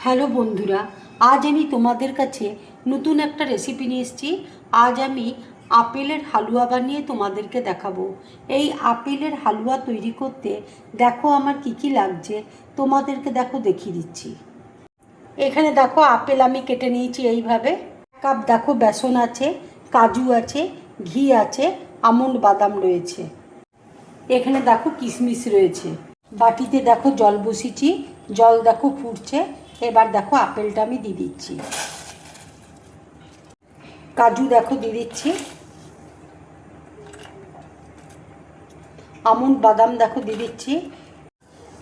Hello বন্ধুরা, আজ আমি তোমাদের কাছে নতুন একটা রেসিপি নিয়ে এসেছি। আজ আমি আপেলের হালুয়া বানিয়ে তোমাদেরকে দেখাবো। এই আপেলের হালুয়া তৈরি করতে দেখো আমার কি কি লাগছে, তোমাদেরকে দেখো দেখিয়ে দিচ্ছি। এখানে দেখো আপেল আমি কেটে নিয়েছি এইভাবে। কাপ দেখো বেসন আছে, কাজু আছে, ঘি আছে, আমন্ড বাদাম রয়েছে। এখানে দেখো কিশমিশ রয়েছে। বাটিতে দেখো জল বসিয়েছি, জল দেখো ফুটছে। এবার দেখো আপেলটা আমি দিয়ে দিচ্ছি, কাজু দেখো দিয়ে দিচ্ছি, আমন্ড বাদাম দেখো দিয়ে দিচ্ছি।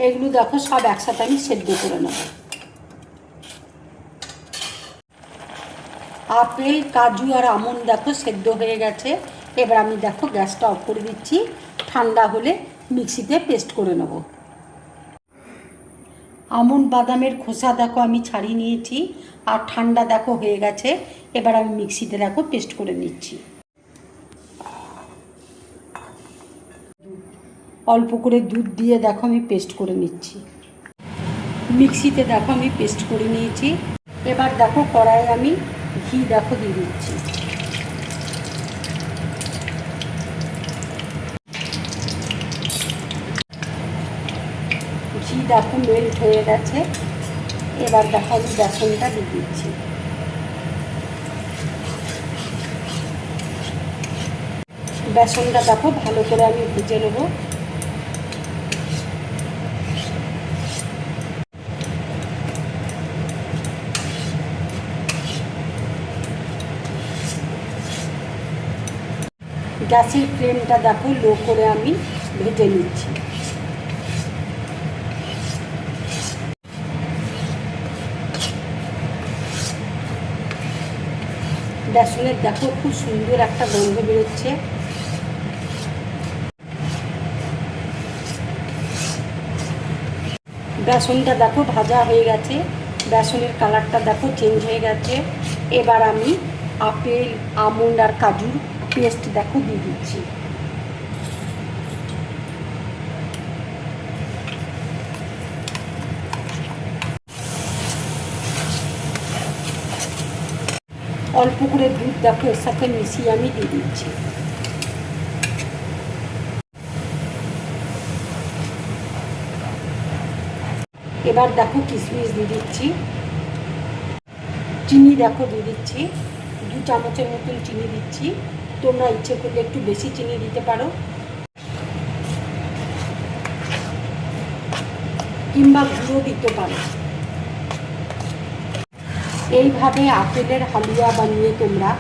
এগুলো দেখো সব একসাথে আমি সেদ্ধ করে নেব। আপেল, কাজু আর আমন্ড দেখো সেদ্ধ হয়ে গেছে। এবার আমি দেখো গ্যাসটা অফ করে দিচ্ছি। ঠান্ডা হলে মিক্সিতে পেস্ট করে নেব। আমন্ড বাদামের খোসা দেখো আমি ছাড়িয়ে নিয়েছি আর ঠান্ডা দেখো হয়ে গেছে। এবার আমি মিক্সিতে দেখো পেস্ট করে নিচ্ছি। অল্প করে দুধ দিয়ে দেখো আমি পেস্ট করে নিচ্ছি। মিক্সিতে দেখো আমি পেস্ট করে নিয়েছি। এবার দেখো কড়াইয়ে আমি ঘি দেখো দিয়ে দিচ্ছি। ঘি দেখো মেল্ট হয়ে গেছে। এবার দেখো আমি বেসনটা দিয়ে দিচ্ছি। বেসনটা দেখো ভালো করে আমি ভেজে নেব। গ্যাসের ফ্লেমটা দেখো লো করে আমি ভেজে নিচ্ছি। বেসনের দেখো খুব সুন্দর একটা গন্ধ বেরোচ্ছে। বেসনটা দেখো ভাজা হয়ে গেছে, বেসনের কালারটা দেখো চেঞ্জ হয়ে গেছে। এবার আমি আপেল, আমন্ড আর কাজুর পেস্ট দেখো দিয়ে দিচ্ছি। অল্প করে দুধ দেখো এর সাথে মিশিয়ে আমি দিয়ে দিচ্ছি। এবার দেখো কিশমিশ দিয়ে দিচ্ছি, চিনি দেখো দিয়ে দিচ্ছি। 2 চামচের মতন চিনি দিচ্ছি। তোমরা ইচ্ছে করলে একটু বেশি চিনি দিতে পারো, কিংবা গুঁড়ো দিতে পারো। এইভাবে আপেলের হালুয়া বানিয়ে তোমরা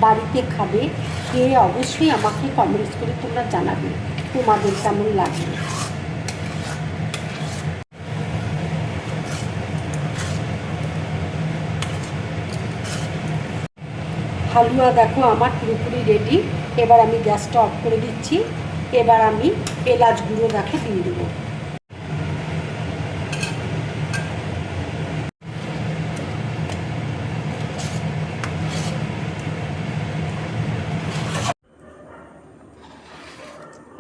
বাড়িতে খাবে। খেয়ে অবশ্যই আমাকে কমেন্টস করে তোমরা জানাবে তোমাদের কেমন লাগবে। হালুয়া দেখো আমার পুরোপুরি রেডি। এবার আমি গ্যাসটা অফ করে দিচ্ছি। এবার আমি এলাচ গুঁড়ো দেখো দিয়ে দেবো।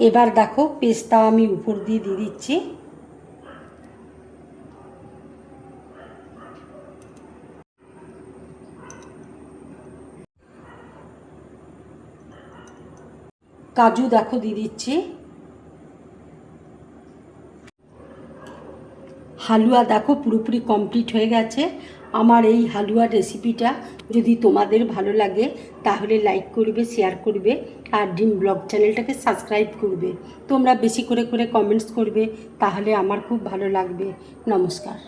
এবার দেখো পেস্তা আমি উপর দিয়ে দিচ্ছি। কাজু দেখো দিয়ে দিচ্ছি। হালুয়া দেখো পুরোপুরি কমপ্লিট হয়ে গেছে। আমার এই হালুয়ার রেসিপিটা যদি তোমাদের ভালো লাগে তাহলে লাইক করবে, শেয়ার করবে আর ড্রিম ব্লগ চ্যানেলটাকে সাবস্ক্রাইব করবে। তোমরা বেশি করে কমেন্টস করবে, তাহলে আমার খুব ভালো লাগবে। নমস্কার।